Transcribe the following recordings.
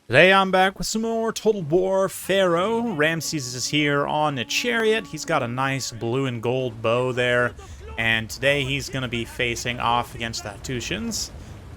Today I'm back with some more Total War PHARAOH. Ramses is here on a chariot. He's got a nice blue and gold bow there. And today he's going to be facing off against the Hattusians.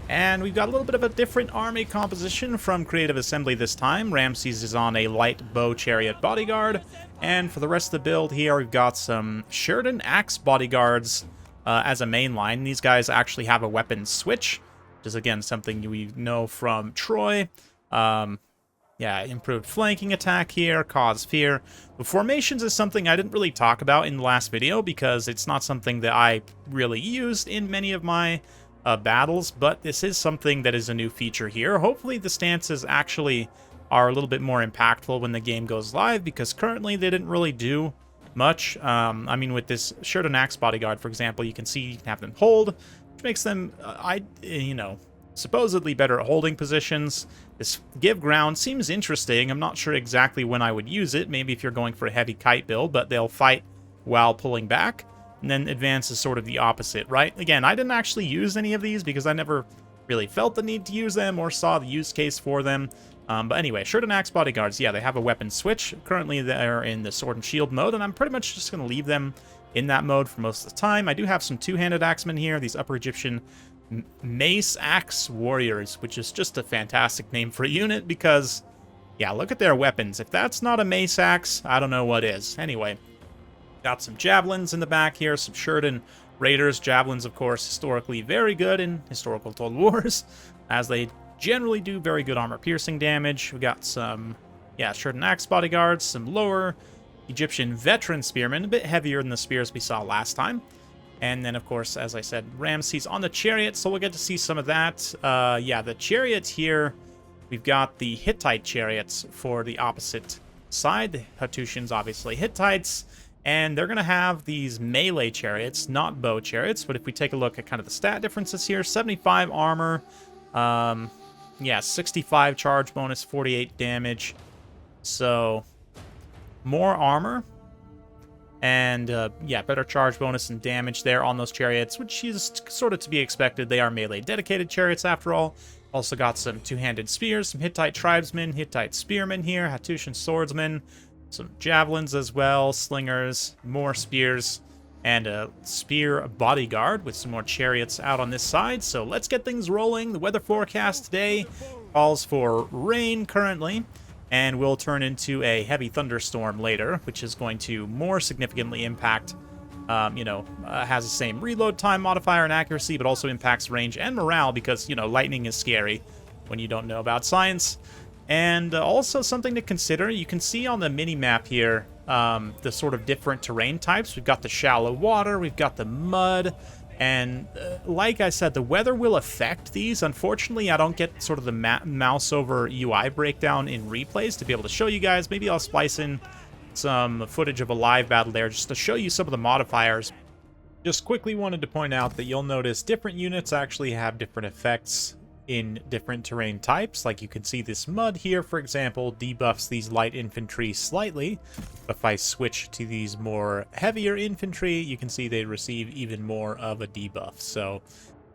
And we've got a little bit of a different army composition from Creative Assembly this time. Ramses is on a light bow chariot bodyguard. And for the rest of the build here, we've got some Sheridan axe bodyguards as a main line. These guys actually have a weapon switch, which is again something we know from Troy. Yeah, improved flanking attack here, cause fear. The formations is something I didn't really talk about in the last video because it's not something that I really used in many of my battles, but this is something that is a new feature here. Hopefully the stances actually are a little bit more impactful when the game goes live, because currently they didn't really do much. I mean, with this Sheridan Axe Bodyguard, for example, you can see you can have them hold, which makes them, supposedly better at holding positions. This give ground seems interesting. I'm not sure exactly when I would use it. Maybe if you're going for a heavy kite build, but they'll fight while pulling back. And then advance is sort of the opposite, right? Again, I didn't actually use any of these because I never really felt the need to use them or saw the use case for them. But anyway, Sheridan Axe Bodyguards, yeah, they have a weapon switch. Currently they're in the Sword and Shield mode, and I'm pretty much just going to leave them in that mode for most of the time. I do have some two-handed axemen here, these Upper Egyptian Mace Axe Warriors, which is just a fantastic name for a unit because, yeah, look at their weapons. If that's not a Mace Axe, I don't know what is. Anyway, got some Javelins in the back here, some Sheridan Raiders. Javelins, of course, historically very good in historical Total Wars, as they generally do very good armor-piercing damage. We got some, yeah, Sheridan Axe Bodyguards, some lower Egyptian Veteran Spearmen, a bit heavier than the spears we saw last time. And then, of course, as I said, Ramses on the chariot, so we'll get to see some of that. Yeah, the chariots here, we've got the Hittite chariots for the opposite side. The Hattusians, obviously Hittites, and they're going to have these melee chariots, not bow chariots. But if we take a look at kind of the stat differences here, 75 armor, yeah, 65 charge bonus, 48 damage. So, more armor. And, yeah, better charge bonus and damage there on those chariots, which is sort of to be expected. They are melee-dedicated chariots, after all. Also got some two-handed spears, some Hittite tribesmen, Hittite spearmen here, Hattusian swordsmen, some javelins as well, slingers, more spears, and a spear bodyguard with some more chariots out on this side. So let's get things rolling. The weather forecast today calls for rain currently, and will turn into a heavy thunderstorm later, which is going to more significantly impact, has the same reload time modifier and accuracy, but also impacts range and morale because, lightning is scary when you don't know about science. And also something to consider, you can see on the mini-map here the sort of different terrain types. We've got the shallow water, we've got the mud, and like I said, the weather will affect these. Unfortunately, I don't get sort of the mouse over UI breakdown in replays to be able to show you guys. Maybe I'll splice in some footage of a live battle there just to show you some of the modifiers. Just quickly wanted to point out that you'll notice different units actually have different effects in different terrain types. Like you can see this mud here, for example, debuffs these light infantry slightly. If I switch to these more heavier infantry, you can see they receive even more of a debuff. So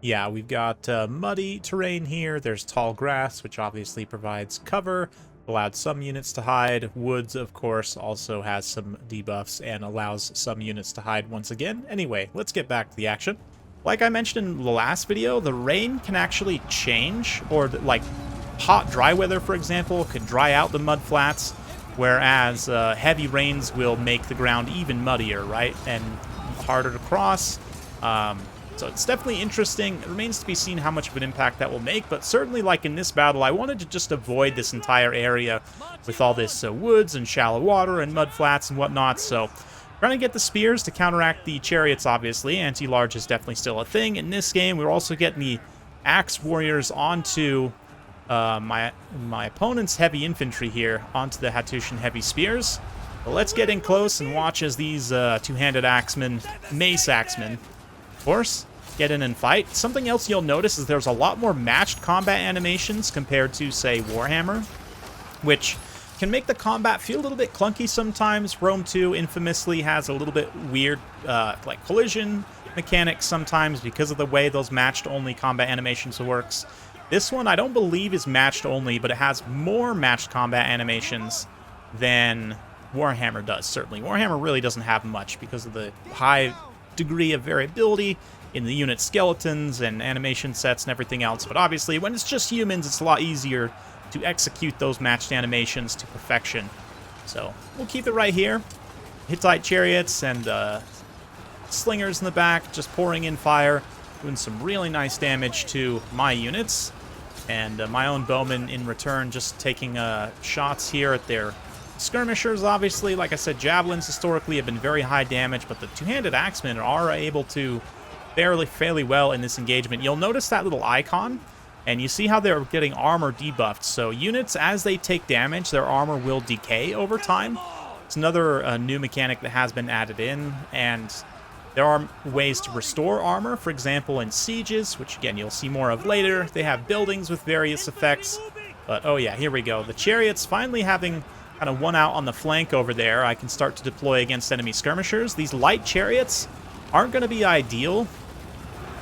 yeah, we've got muddy terrain here. There's tall grass, which obviously provides cover, allowed some units to hide. Woods, of course, also has some debuffs and allows some units to hide once again. Anyway, let's get back to the action. Like I mentioned in the last video, the rain can actually change, or like hot, dry weather, for example, could dry out the mud flats, whereas heavy rains will make the ground even muddier, right, and harder to cross. So it's definitely interesting. It remains to be seen how much of an impact that will make, but certainly, like in this battle, I wanted to just avoid this entire area with all this woods and shallow water and mud flats and whatnot, so trying to get the spears to counteract the chariots, obviously. Anti-large is definitely still a thing. In this game, we're also getting the Axe Warriors onto my opponent's heavy infantry here, onto the Hattusian heavy spears. But let's get in close and watch as these two-handed axemen, Mace Axemen, of course, get in and fight. Something else you'll notice is there's a lot more matched combat animations compared to, say, Warhammer, which can make the combat feel a little bit clunky sometimes. Rome 2 infamously has a little bit weird, like collision mechanics sometimes because of the way those matched-only combat animations works. This one I don't believe is matched only, but it has more matched combat animations than Warhammer does, certainly. Warhammer really doesn't have much because of the high degree of variability in the unit skeletons and animation sets and everything else. But obviously, when it's just humans, it's a lot easier to execute those matched animations to perfection. So we'll keep it right here. Hittite chariots and slingers in the back, just pouring in fire, doing some really nice damage to my units. And my own bowmen in return just taking shots here at their skirmishers, obviously. Like I said, javelins historically have been very high damage, but the two-handed axemen are able to fairly well in this engagement. You'll notice that little icon, and you see how they're getting armor debuffed. So units, as they take damage, their armor will decay over time. It's another new mechanic that has been added in, and there are ways to restore armor, for example, in sieges, which again you'll see more of later. They have buildings with various effects, but oh yeah, here we go. The chariots finally having kind of won out on the flank over there. I can start to deploy against enemy skirmishers. These light chariots aren't going to be ideal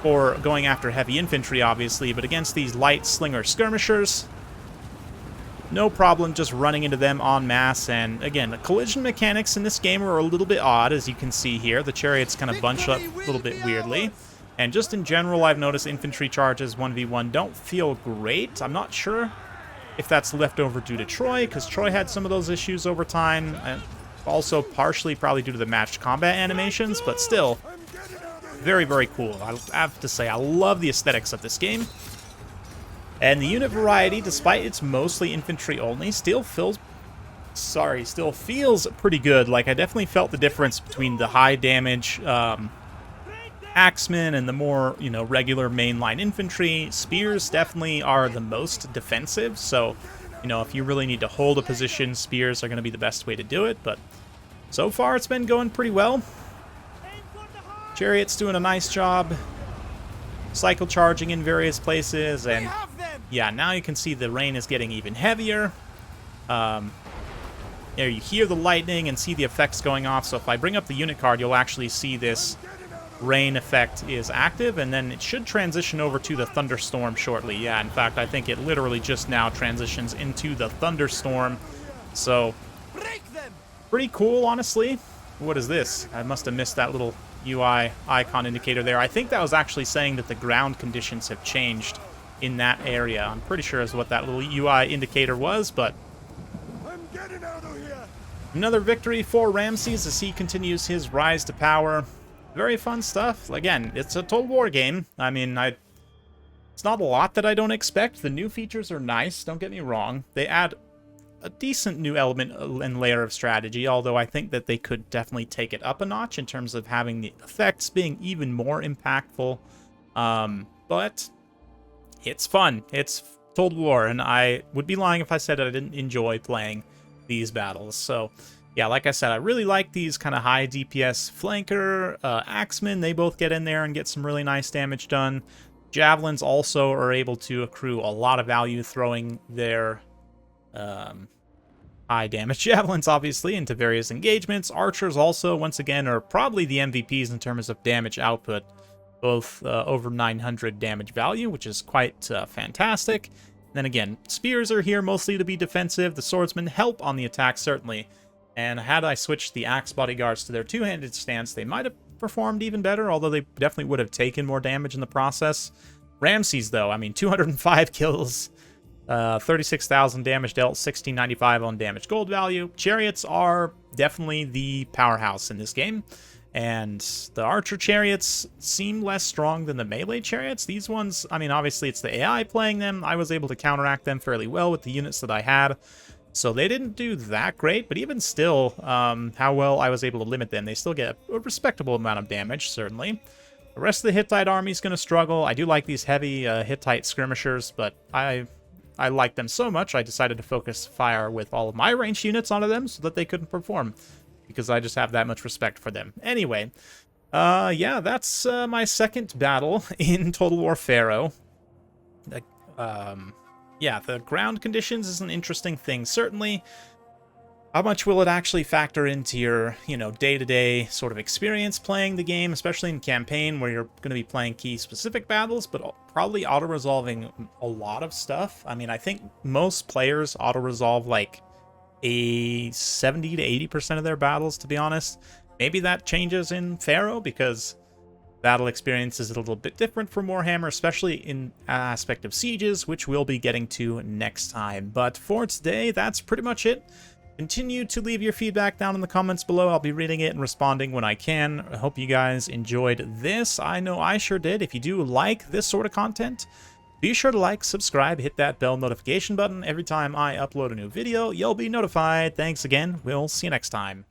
for going after heavy infantry, obviously, but against these light slinger skirmishers, no problem just running into them en masse. And again, the collision mechanics in this game are a little bit odd, as you can see here. The chariots kind of bunch up a little bit weirdly. And just in general, I've noticed infantry charges 1v1 don't feel great. I'm not sure if that's left over due to Troy, because Troy had some of those issues over time. And also partially probably due to the matched combat animations, but still, very cool. I have to say, I love the aesthetics of this game. And the unit variety, despite it's mostly infantry only, still feels pretty good. Like, I definitely felt the difference between the high damage axemen and the more, regular mainline infantry. Spears definitely are the most defensive, so, if you really need to hold a position, spears are going to be the best way to do it. But so far, it's been going pretty well. Chariot's doing a nice job cycle charging in various places, and yeah, now you can see the rain is getting even heavier. There you hear the lightning and see the effects going off. So if I bring up the unit card, you'll actually see this rain effect is active, and then it should transition over to the thunderstorm shortly. Yeah, in fact, I think it literally just now transitions into the thunderstorm. So pretty cool, honestly. What is this? I must have missed that little UI icon indicator there. I think that was actually saying that the ground conditions have changed in that area. I'm pretty sure is what that little UI indicator was, but I'm getting out of here. Another victory for Ramses as he continues his rise to power. Very fun stuff. Again, it's a Total War game. I mean, it's not a lot that I don't expect. The new features are nice, don't get me wrong. They add a decent new element and layer of strategy, although I think that they could definitely take it up a notch in terms of having the effects being even more impactful. But it's fun. It's Total War, and I would be lying if I said I didn't enjoy playing these battles. So yeah, like I said, I really like these kind of high DPS flanker axemen. They both get in there and get some really nice damage done. Javelins also are able to accrue a lot of value throwing their high damage javelins, obviously, into various engagements. Archers also, once again, are probably the MVPs in terms of damage output, both over 900 damage value, which is quite fantastic. Then again, spears are here mostly to be defensive. The swordsmen help on the attack, certainly. And had I switched the axe bodyguards to their two-handed stance, they might have performed even better, although they definitely would have taken more damage in the process. Ramses, though, I mean, 205 kills, 36,000 damage dealt, 1695 on damage gold value. Chariots are definitely the powerhouse in this game. And the archer chariots seem less strong than the melee chariots. These ones, I mean, obviously it's the AI playing them. I was able to counteract them fairly well with the units that I had. So they didn't do that great, but even still, how well I was able to limit them. They still get a respectable amount of damage, certainly. The rest of the Hittite army is going to struggle. I do like these heavy Hittite skirmishers, but I like them so much, I decided to focus fire with all of my ranged units onto them so that they couldn't perform, because I just have that much respect for them. Anyway, yeah, that's my second battle in Total War PHARAOH. Yeah, the ground conditions is an interesting thing. Certainly, How much will it actually factor into your, day-to-day sort of experience playing the game, especially in campaign where you're going to be playing key specific battles, but probably auto-resolving a lot of stuff? I mean, I think most players auto-resolve like a 70 to 80% of their battles, to be honest. Maybe that changes in PHARAOH because battle experience is a little bit different for Warhammer, especially in aspect of sieges, which we'll be getting to next time. But for today, that's pretty much it. Continue to leave your feedback down in the comments below. I'll be reading it and responding when I can. I hope you guys enjoyed this. I know I sure did. If you do like this sort of content, be sure to like, subscribe, hit that bell notification button. Every time I upload a new video, you'll be notified. Thanks again. We'll see you next time.